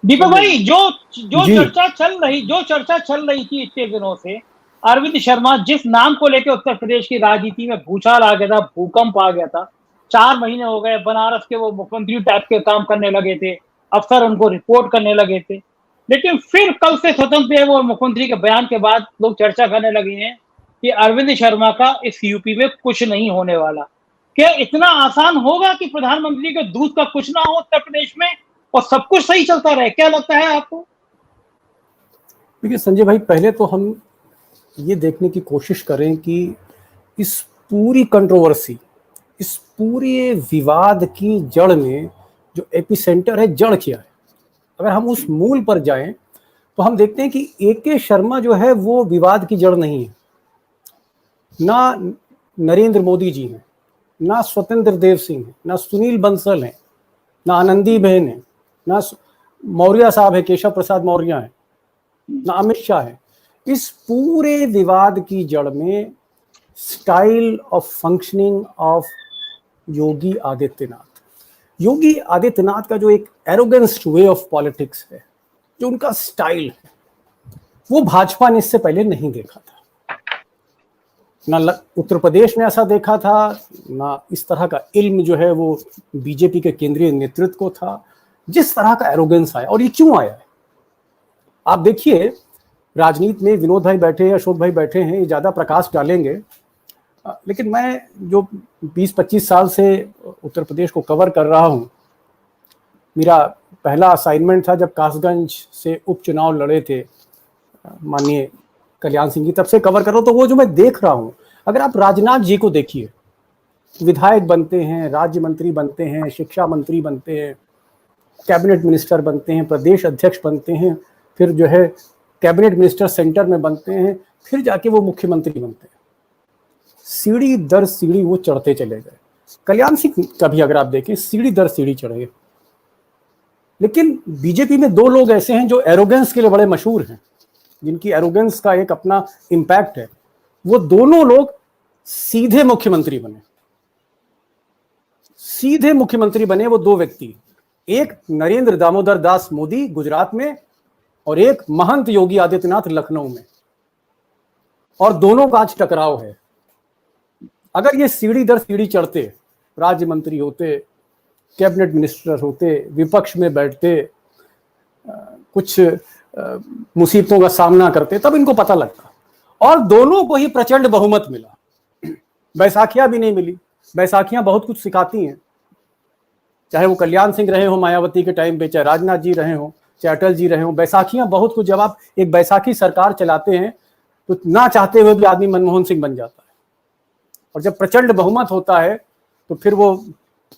दीपक चलिए भाई, जो जो जी। चर्चा चल रही थी इतने दिनों से, अरविंद शर्मा जिस नाम को लेकर उत्तर प्रदेश की राजनीति में भूचाल आ गया था, भूकंप आ गया था। 4 महीने हो गए, बनारस के वो मुख्यमंत्री टाइप के काम करने लगे थे, अफसर उनको रिपोर्ट करने लगे थे। लेकिन फिर कल से स्वतंत्र है वो मुख्यमंत्री के बयान के बाद लोग चर्चा करने लगे हैं कि अरविंद शर्मा का इस यूपी में कुछ नहीं होने वाला। क्या इतना आसान होगा कि प्रधानमंत्री के दूध का कुछ ना हो उत्तर प्रदेश में और सब कुछ सही चलता रहे? क्या लगता है आपको? देखिए संजय भाई, पहले तो हम ये देखने की कोशिश करें कि इस पूरी कंट्रोवर्सी, इस पूरे विवाद की जड़ में जो एपिसेंटर है, जड़ क्या है। अगर हम उस मूल पर जाएं तो हम देखते हैं कि ए.के. शर्मा जो है वो विवाद की जड़ नहीं है। ना नरेंद्र मोदी जी हैं, ना स्वतंत्र देव सिंह है, ना सुनील बंसल हैं, ना आनंदी बहन है, ना मौर्य साहब है, केशव प्रसाद मौर्य है, ना अमित शाह है। इस पूरे विवाद की जड़ में style of functioning of Yogi Adityanath, Yogi Adityanath का जो एक एरोगेंस वे ऑफ पॉलिटिक्स है, जो उनका स्टाइल है, वो भाजपा ने इससे पहले नहीं देखा था। ना उत्तर प्रदेश में ऐसा देखा था, ना इस तरह का इल्म जो है वो बीजेपी के केंद्रीय नेतृत्व को था। जिस तरह का एरोगेंस आया, और ये क्यों आया है आप देखिए। राजनीति में विनोद भाई बैठे हैं, अशोक भाई बैठे हैं, ये ज़्यादा प्रकाश डालेंगे। लेकिन मैं जो 20-25 साल से उत्तर प्रदेश को कवर कर रहा हूँ, मेरा पहला असाइनमेंट था जब कासगंज से उपचुनाव लड़े थे माननीय कल्याण सिंह जी, तब से कवर कर रहा हूँ। तो वो जो मैं देख रहा हूँ, अगर आप राजनाथ जी को देखिए, विधायक बनते हैं, राज्य मंत्री बनते हैं, शिक्षा मंत्री बनते हैं, कैबिनेट मिनिस्टर बनते हैं, प्रदेश अध्यक्ष बनते हैं, फिर जो है कैबिनेट मिनिस्टर सेंटर में बनते हैं, फिर जाके वो मुख्यमंत्री बनते हैं। सीढ़ी दर सीढ़ी वो चढ़ते चले गए। कल्याण सिंह का भी अगर आप देखें, सीढ़ी दर सीढ़ी चढ़े। लेकिन बीजेपी में दो लोग ऐसे हैं जो एरोगेंस के लिए बड़े मशहूर हैं, जिनकी एरोगेंस का एक अपना इंपैक्ट है। वो दोनों लोग सीधे मुख्यमंत्री बने, सीधे मुख्यमंत्री बने वो दो व्यक्ति, एक नरेंद्र दामोदर दास मोदी गुजरात में, और एक महंत योगी आदित्यनाथ लखनऊ में। और दोनों का आज टकराव है। अगर ये सीढ़ी दर सीढ़ी चढ़ते, राज्य मंत्री होते, कैबिनेट मिनिस्टर होते, विपक्ष में बैठते, कुछ मुसीबतों का सामना करते, तब इनको पता लगता। और दोनों को ही प्रचंड बहुमत मिला। बैसाखियां भी नहीं मिली। बैसाखियां बहुत कुछ सिखाती हैं, चाहे वो कल्याण सिंह रहे हो मायावती के टाइम पे, चाहे राजनाथ जी रहे हो, चाहे अटल जी रहे हो। बैसाखियां बहुत कुछ, जब आप एक बैसाखी सरकार चलाते हैं तो ना चाहते हुए भी आदमी मनमोहन सिंह बन जाता है। और जब प्रचंड बहुमत होता है तो फिर वो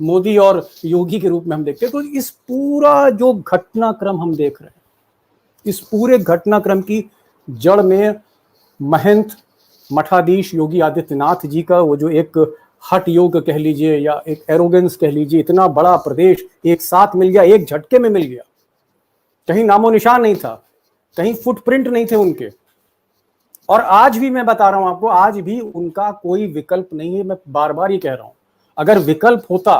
मोदी और योगी के रूप में हम देखते हैं। तो इस पूरा जो घटनाक्रम हम देख रहे हैं, इस पूरे घटनाक्रम की जड़ में महंत मठाधीश योगी आदित्यनाथ जी का वो जो एक हठ योग कह लीजिए या एक एरोगेंस कह लीजिए, इतना बड़ा प्रदेश एक साथ मिल गया, एक झटके में मिल गया। कहीं नामो निशान नहीं था, कहीं फुटप्रिंट नहीं थे उनके। और आज भी मैं बता रहा हूं आपको, आज भी उनका कोई विकल्प नहीं है। मैं बार बार ये कह रहा हूं, अगर विकल्प होता,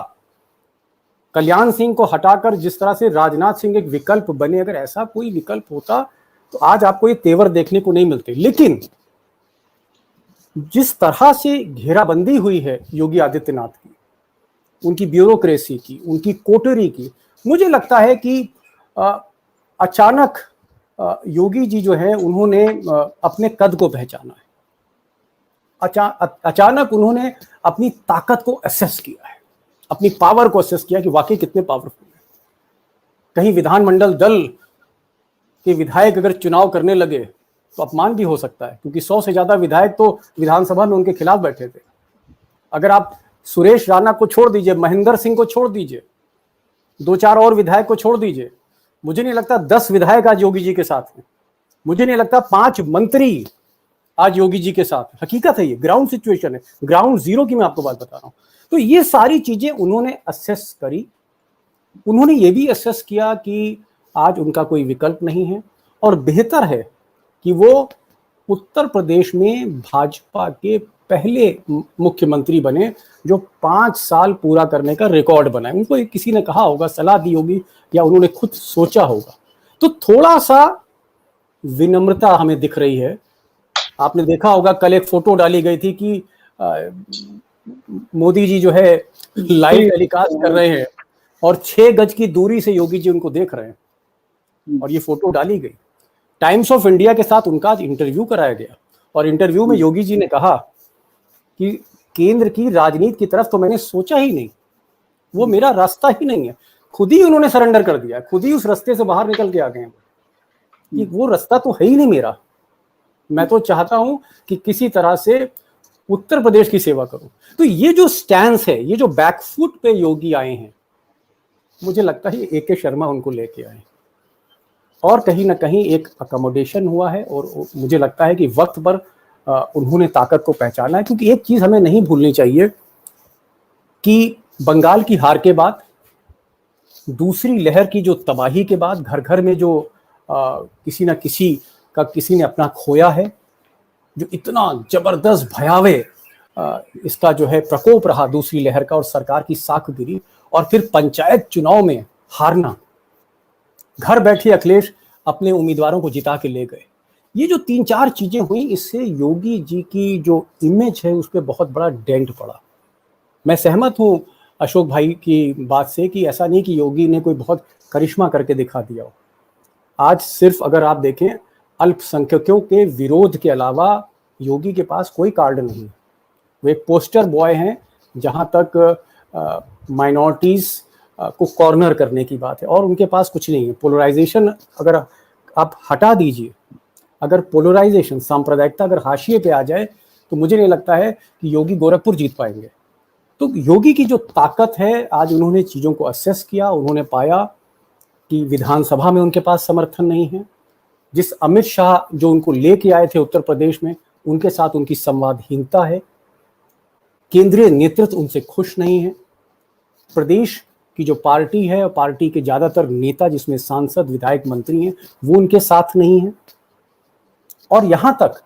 कल्याण सिंह को हटाकर जिस तरह से राजनाथ सिंह एक विकल्प बने, अगर ऐसा कोई विकल्प होता तो आज आपको ये तेवर देखने को नहीं मिलते। लेकिन जिस तरह से घेराबंदी हुई है योगी आदित्यनाथ की, उनकी ब्यूरोक्रेसी की, उनकी कोटरी की, मुझे लगता है कि अचानक योगी जी जो है उन्होंने अपने कद को पहचाना है। अचानक उन्होंने अपनी ताकत को असेस किया है, अपनी पावर को असेस किया कि वाकई कितने पावरफुल है। कहीं विधानमंडल दल के विधायक अगर चुनाव करने लगे तो अपमान भी हो सकता है, क्योंकि 100 से ज्यादा विधायक तो विधानसभा में उनके खिलाफ बैठे थे। अगर आप सुरेश राणा को छोड़ दीजिए, महेंद्र सिंह को छोड़ दीजिए, 2-4 और विधायक को छोड़ दीजिए, मुझे नहीं लगता 10 विधायक आज योगी जी के साथ हैं। मुझे नहीं लगता 5 मंत्री आज योगी जी के साथ। हकीकत है, ये ग्राउंड सिचुएशन है, ग्राउंड जीरो की मैं आपको बात बता रहा हूं। तो ये सारी चीजें उन्होंने असेस करी। उन्होंने ये भी असेस किया कि आज उनका कोई विकल्प नहीं है, और बेहतर है कि वो उत्तर प्रदेश में भाजपा के पहले मुख्यमंत्री बने जो 5 साल पूरा करने का रिकॉर्ड बनाए। उनको किसी ने कहा होगा, सलाह दी होगी, या उन्होंने खुद सोचा होगा तो थोड़ा सा विनम्रता हमें दिख रही है। आपने देखा होगा कल एक फोटो डाली गई थी कि मोदी जी जो है लाइव टेलीकास्ट कर रहे हैं और 6 गज की दूरी से योगी जी उनको देख रहे हैं और ये फोटो डाली गई। टाइम्स ऑफ इंडिया के साथ उनका आज इंटरव्यू कराया गया और इंटरव्यू में योगी जी ने कहा कि केंद्र की राजनीति की तरफ तो मैंने सोचा ही नहीं, वो मेरा रास्ता ही नहीं है। खुद ही उन्होंने सरेंडर कर दिया, खुद ही उस रास्ते से बाहर निकल के आ गए कि वो रास्ता तो है ही नहीं मेरा। मैं तो चाहता हूं कि किसी तरह से उत्तर प्रदेश की सेवा करूं। तो ये जो स्टैंस है, ये जो बैकफुट पे योगी आए हैं, मुझे लगता है AK शर्मा उनको लेके आए और कहीं ना कहीं एक अकोमोडेशन हुआ है और मुझे लगता है कि वक्त पर उन्होंने ताकत को पहचाना है। क्योंकि एक चीज हमें नहीं भूलनी चाहिए कि बंगाल की हार के बाद, दूसरी लहर की जो तबाही के बाद, घर घर में जो किसी ना किसी ने अपना खोया है, जो इतना जबरदस्त भयावह इसका जो है प्रकोप रहा दूसरी लहर का और सरकार की साख गिरी और फिर पंचायत चुनाव में हारना, घर बैठे अखिलेश अपने उम्मीदवारों को जिता के ले गए। ये जो 3-4 चीजें हुई, इससे योगी जी की जो इमेज है उस पर बहुत बड़ा डेंट पड़ा। मैं सहमत हूं अशोक भाई की बात से कि ऐसा नहीं कि योगी ने कोई बहुत करिश्मा करके दिखा दिया हो। आज सिर्फ अगर आप देखें, अल्पसंख्यकों के विरोध के अलावा योगी के पास कोई कार्ड नहीं। वो एक पोस्टर बॉय हैं जहां तक माइनॉरिटीज को कॉर्नर करने की बात है और उनके पास कुछ नहीं है। पोलराइजेशन अगर आप हटा दीजिए, अगर पोलराइजेशन, सांप्रदायिकता अगर हाशिए पे आ जाए तो मुझे नहीं लगता है कि योगी गोरखपुर जीत पाएंगे। तो योगी की जो ताकत है, आज उन्होंने चीज़ों को असेस किया, उन्होंने पाया कि विधानसभा में उनके पास समर्थन नहीं है। जिस अमित शाह जो उनको लेके आए थे उत्तर प्रदेश में, उनके साथ उनकी संवादहीनता है। केंद्रीय नेतृत्व उनसे खुश नहीं है। प्रदेश की जो पार्टी है, पार्टी के ज्यादातर नेता जिसमें सांसद, विधायक, मंत्री हैं, वो उनके साथ नहीं है। और यहां तक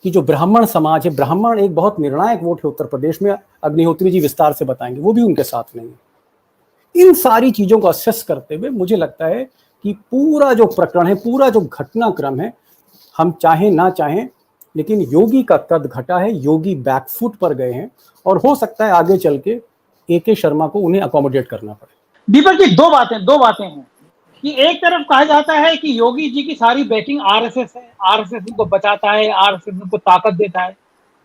कि जो ब्राह्मण समाज है, ब्राह्मण एक बहुत निर्णायक वोट है उत्तर प्रदेश में, अग्निहोत्री जी विस्तार से बताएंगे, वो भी उनके साथ नहीं है। इन सारी चीजों को असेस करते हुए मुझे लगता है कि पूरा जो प्रकरण है, पूरा जो घटनाक्रम है, हम चाहें ना चाहें, लेकिन योगी का कद घटा है, योगी बैकफुट पर गए हैं और हो सकता है आगे चल के AK शर्मा को उन्हें अकोमोडेट करना पड़े। दीपक जी, दो बातें हैं कि एक तरफ कहा जाता है कि योगी जी की सारी बैटिंग RSS है, RSS उनको बचाता है, RSS उनको ताकत देता है,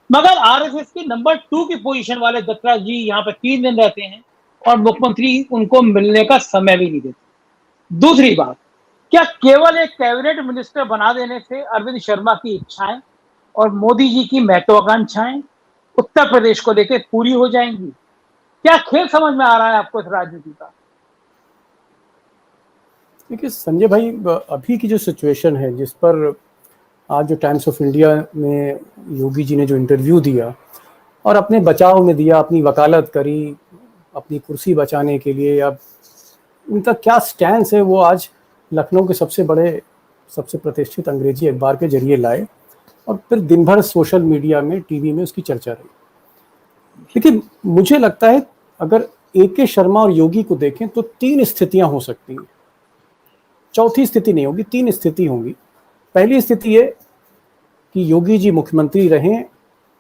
मगर RSS की नंबर 2 की पोजीशन वाले दत्ता जी यहाँ पे 3 दिन रहते हैं और मुख्यमंत्री उनको मिलने का समय भी नहीं देते। दूसरी बात, क्या केवल एक कैबिनेट मिनिस्टर बना देने से अरविंद शर्मा की इच्छाएं और मोदी जी की महत्वाकांक्षाएं उत्तर प्रदेश को लेकर पूरी हो जाएंगी? क्या खेल समझ में आ रहा है आपको इस राजनीति का? देखिए संजय भाई, अभी की जो सिचुएशन है, जिस पर आज जो टाइम्स ऑफ इंडिया में योगी जी ने जो इंटरव्यू दिया और अपने बचाव में दिया, अपनी वकालत करी अपनी कुर्सी बचाने के लिए, अब उनका क्या स्टैंड है, वो आज लखनऊ के सबसे बड़े, सबसे प्रतिष्ठित अंग्रेजी अखबार के जरिए लाए और फिर दिन भर सोशल मीडिया में, टीवी में उसकी चर्चा रही। लेकिन मुझे लगता है अगर AK शर्मा और योगी को देखें तो 3 स्थितियां हो सकती हैं, चौथी स्थिति नहीं होगी, 3 स्थिति होंगी। पहली स्थिति ये कि योगी जी मुख्यमंत्री रहें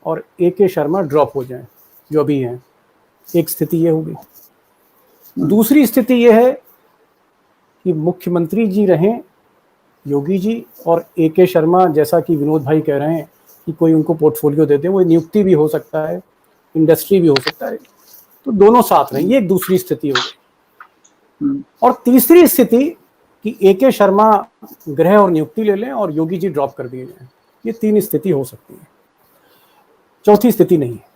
और AK शर्मा ड्रॉप हो जाएं जो अभी हैं, एक स्थिति ये होगी। दूसरी स्थिति ये है कि मुख्यमंत्री जी रहें योगी जी और AK शर्मा, जैसा कि विनोद भाई कह रहे हैं कि कोई उनको पोर्टफोलियो दे दे, वो नियुक्ति भी हो सकता है, इंडस्ट्री भी हो सकता है, तो दोनों साथ रहें, ये एक दूसरी स्थिति होगी। और तीसरी स्थिति कि AK शर्मा गृह और नियुक्ति ले लें और योगी जी ड्रॉप कर दिए जाएं, ये 3 स्थिति हो सकती है, चौथी स्थिति नहीं है।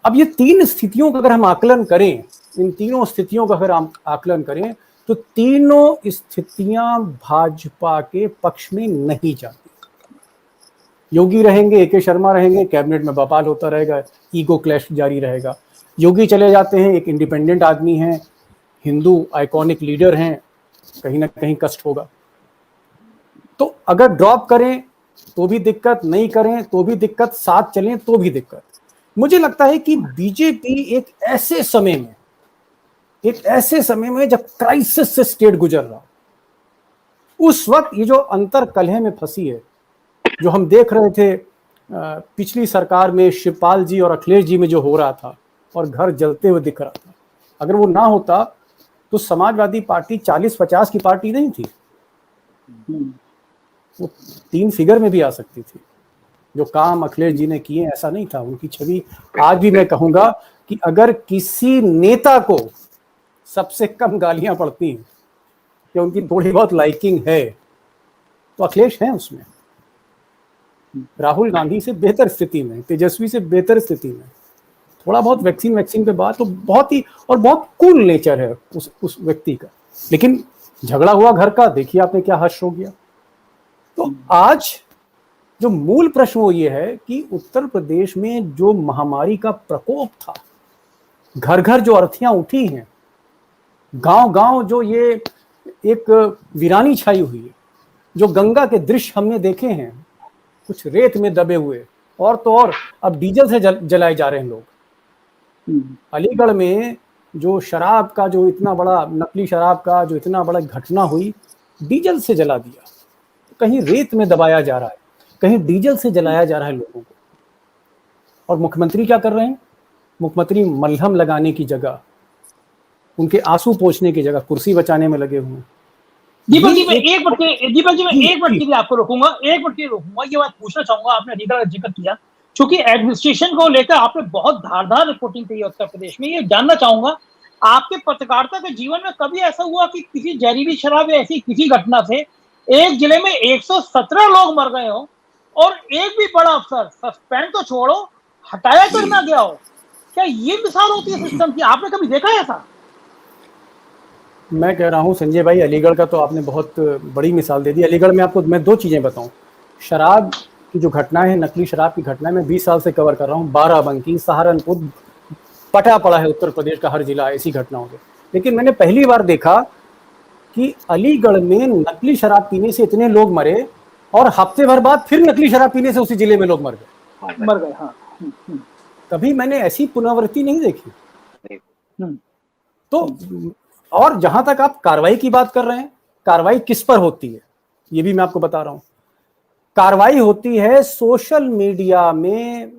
अब ये 3 स्थितियों का अगर हम आकलन करें, इन तीनों स्थितियों का अगर हम आकलन करें तो तीनों स्थितियां भाजपा के पक्ष में नहीं जाती। योगी रहेंगे, AK शर्मा रहेंगे, कैबिनेट में बवाल होता रहेगा, ईगो क्लैश जारी रहेगा। योगी चले जाते हैं, एक इंडिपेंडेंट आदमी हैं, हिंदू आइकॉनिक लीडर हैं, कहीं ना कहीं कष्ट होगा। तो अगर ड्रॉप करें तो भी दिक्कत, नहीं करें तो भी दिक्कत, साथ चलें तो भी दिक्कत। मुझे लगता है कि बीजेपी एक ऐसे समय में जब क्राइसिस से स्टेट गुजर रहा, उस वक्त ये जो अंतर कलह में फंसी है, जो हम देख रहे थे पिछली सरकार में शिवपाल जी और अखिलेश जी में जो हो रहा था और घर जलते हुए दिख रहा था, अगर वो ना होता तो समाजवादी पार्टी 40-50 की पार्टी नहीं थी, वो 3 फिगर में भी आ सकती थी। जो काम अखिलेश जी ने किए ऐसा नहीं था, उनकी छवि आज भी मैं कहूंगा कि अगर किसी नेता को सबसे कम गालियां पड़ती हैं या उनकी थोड़ी बहुत लाइकिंग है तो अखिलेश है उसमें। राहुल गांधी से बेहतर स्थिति में, तेजस्वी से बेहतर स्थिति में, थोड़ा बहुत वैक्सीन के बाद तो बहुत ही और बहुत कूल नेचर है उस व्यक्ति का, लेकिन झगड़ा हुआ घर का, देखिए आपने क्या हश्र हो गया। तो आज जो मूल प्रश्न वो ये है कि उत्तर प्रदेश में जो महामारी का प्रकोप था, घर घर जो अर्थियां उठी हैं, गांव गांव जो ये एक वीरानी छाई हुई है, जो गंगा के दृश्य हमने देखे हैं, कुछ रेत में दबे हुए, और तो और अब डीजल से जलाए जा रहे हैं लोग। अलीगढ़ में जो शराब का जो इतना बड़ा, नकली शराब का जो इतना बड़ा घटना हुई, डीजल से जला दिया। कहीं रेत में दबाया जा रहा है, कहीं डीजल से जलाया जा रहा है लोगों को। और मुख्यमंत्री क्या कर रहे हैं? मुख्यमंत्री मलहम लगाने की जगह, उनके आंसू पोंछने की जगह कुर्सी बचाने में लगे हुए हैं। दीपक जी, मैं एक मिनट के लिए आपको रोकूंगा, एक मिनट के लिए रोकूंगा। ये बात पूछना चाहूंगा, आपने अलीगढ़ का जिक्र किया, क्योंकि एडमिनिस्ट्रेशन को लेकर आपने बहुत धारदार रिपोर्टिंग की है उत्तर प्रदेश में। ये जानना चाहूंगा, आपके पत्रकारिता के जीवन में कभी ऐसा हुआ कि किसी जहरीली शराब या ऐसी किसी घटना से एक जिले में 117 लोग मर गए हो और एक भी बड़ा अफसर, सस्पेंड तो छोड़ो, हटाया कर ना गया हो? क्या ये मिसाल होती है सिस्टम की? आपने कभी देखा है ऐसा? मैं कह रहा हूं संजय भाई, अलीगढ़ का तो आपने बहुत बड़ी मिसाल दे दी। अलीगढ़ में आपको मैं 2 चीजें बताऊं। शराब की जो घटना है, नकली शराब की घटना, मैं 20 साल से कवर कर रहा हूं। बाराबंकी, सहारनपुर, पटा पड़ा है उत्तर प्रदेश का हर जिला ऐसी घटनाओं से। लेकिन मैंने पहली बार देखा कि अलीगढ़ में नकली शराब पीने से इतने लोग मरे और हफ्ते भर बाद फिर नकली शराब पीने से उसी जिले में लोग मर गए। हाँ। कभी मैंने ऐसी पुनरावृत्ति नहीं देखी। तो और जहां तक आप कार्रवाई की बात कर रहे हैं, कार्रवाई किस पर होती है ये भी मैं आपको बता रहा हूं। कार्रवाई होती है सोशल मीडिया में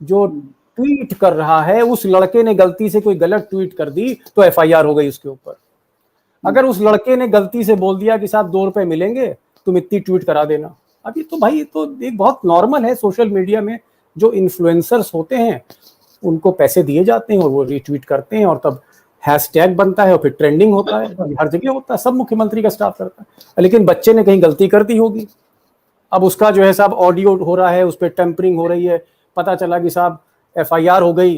जो ट्वीट कर रहा है, उस लड़के ने गलती से कोई गलत ट्वीट कर दी तो एफआईआर हो गई उसके ऊपर। अगर उस लड़के ने गलती से बोल दिया कि साहब 2 रुपए मिलेंगे, तुम इतनी ट्वीट करा देना, अभी तो भाई तो एक बहुत नॉर्मल है। सोशल मीडिया में जो इन्फ्लुएंसर्स होते हैं उनको पैसे दिए जाते हैं और वो रीट्वीट करते हैं और तब हैशटैग बनता है और फिर ट्रेंडिंग होता है, हर जगह होता है, सब मुख्यमंत्री का स्टाफ करता है। लेकिन बच्चे ने कहीं गलती कर दी होगी, अब उसका जो है साहब ऑडियो हो रहा है, उस पर टेम्परिंग हो रही है, पता चला कि साहब एफआईआर हो गई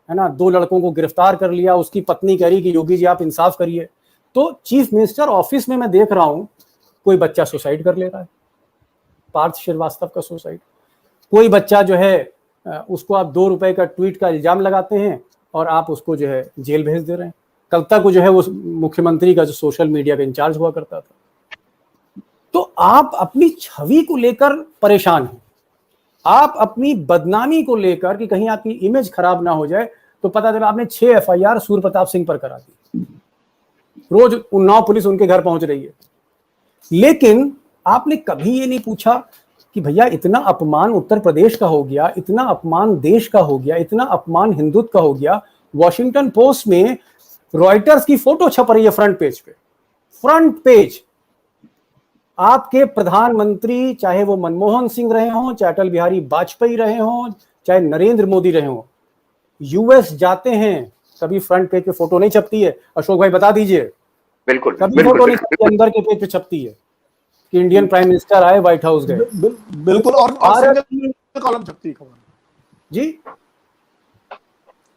है ना, 2 लड़कों को गिरफ्तार कर लिया। उसकी पत्नी कह रही कि योगी जी आप इंसाफ करिए। तो चीफ मिनिस्टर ऑफिस में मैं देख रहा हूं कोई बच्चा सुसाइड कर ले रहा है, पार्थ श्रीवास्तव का सुसाइड। कोई बच्चा जो है उसको आप 2 रुपए का ट्वीट का इल्जाम लगाते हैं और आप उसको जो है जेल भेज दे रहे हैं। कल तक वो जो है वो मुख्यमंत्री का जो सोशल मीडिया का इंचार्ज हुआ करता था। तो आप अपनी छवि को लेकर परेशान हैं, आप अपनी बदनामी को लेकर कि कहीं आपकी इमेज खराब ना हो जाए, तो पता चला आपने 6 एफआईआर सूर्य प्रताप सिंह पर करा दी। रोज उन्नाव पुलिस उनके घर पहुंच रही है। लेकिन आपने कभी ये नहीं पूछा कि भैया इतना अपमान उत्तर प्रदेश का हो गया, इतना अपमान देश का हो गया, इतना अपमान हिंदुत्व का हो गया। वॉशिंगटन पोस्ट में रॉयटर्स की फोटो छप रही है फ्रंट पेज पे, फ्रंट पेज। आपके प्रधानमंत्री, चाहे वो मनमोहन सिंह रहे हों, चाहे अटल बिहारी वाजपेयी रहे हों, चाहे नरेंद्र मोदी रहे हों, यूएस जाते हैं, कभी फ्रंट पेज पे फोटो नहीं छपती है। अशोक भाई बता दीजिए। बिल्कुल कभी फोटो नहीं छपती, अंदर के पेज पे छपती है कि इंडियन प्राइम मिनिस्टर आए, व्हाइट हाउस गए। बिल्कुल। और सिंगल कॉलम छपती है खबर जी,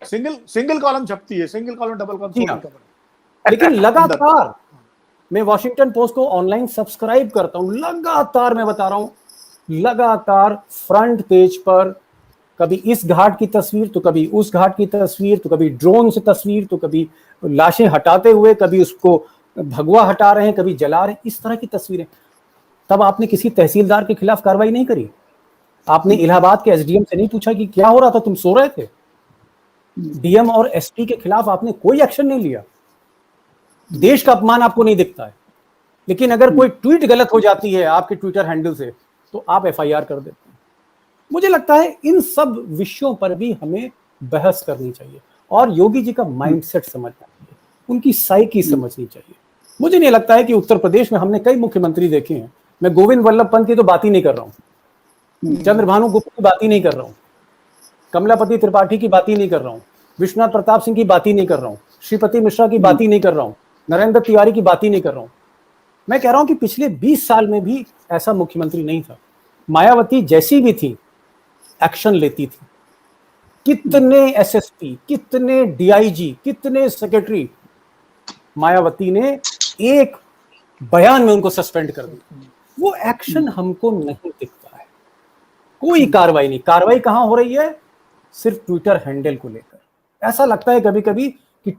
सिंगल कॉलम छपती है, सिंगल कॉलम डबल कॉलम खबर। लेकिन लगातार मैं वॉशिंगटन पोस्ट को ऑनलाइन सब्सक्राइब करता हूं, लगातार मैं बता रहा हूं, लगातार फ्रंट पेज पर कभी इस घाट की तस्वीर तो कभी उस घाट की तस्वीर, तो कभी ड्रोन से तस्वीर, तो कभी लाशें हटाते हुए, कभी उसको भगवा हटा रहे हैं, कभी जला रहे हैं, इस तरह की तस्वीरें। तब आपने किसी तहसीलदार के खिलाफ कार्रवाई नहीं करी? आपने इलाहाबाद के एसडीएम से नहीं पूछा कि क्या हो रहा था, तुम सो रहे थे? डीएम और एसपी के खिलाफ आपने कोई एक्शन नहीं लिया। देश का अपमान आपको नहीं दिखता है। लेकिन अगर कोई ट्वीट गलत हो जाती है आपके ट्विटर हैंडल से तो आप एफआईआर कर देते हैं। मुझे लगता है इन सब विषयों पर भी हमें बहस करनी चाहिए और योगी जी का माइंडसेट समझना चाहिए, उनकी साइकी समझनी चाहिए। मुझे नहीं लगता है कि उत्तर प्रदेश में हमने कई मुख्यमंत्री देखे हैं, मैं गोविंद वल्लभ पंत की तो बात ही नहीं कर रहा हूँ, चंद्रभानु गुप्ता की बात ही नहीं कर रहा हूँ, कमलापति त्रिपाठी की बात ही नहीं कर रहा हूँ, विश्वनाथ प्रताप सिंह की बात ही नहीं कर रहा हूँ, श्रीपति मिश्रा की बात ही नहीं कर रहा हूँ, नरेंद्र तिवारी की बात ही नहीं कर रहा हूँ। मैं कह रहा हूं कि पिछले 20 साल में भी ऐसा मुख्यमंत्री नहीं था। मायावती जैसी भी थी एक्शन लेती थी। कितने एसएसपी, कितने डीआईजी, कितने सेक्रेटरी मायावती ने एक बयान में उनको सस्पेंड कर दिया। वो एक्शन हमको नहीं दिखता है, कोई कार्रवाई नहीं। कार्रवाई कहां हो रही है? सिर्फ ट्विटर हैंडल को लेकर। ऐसा लगता है कभी कभी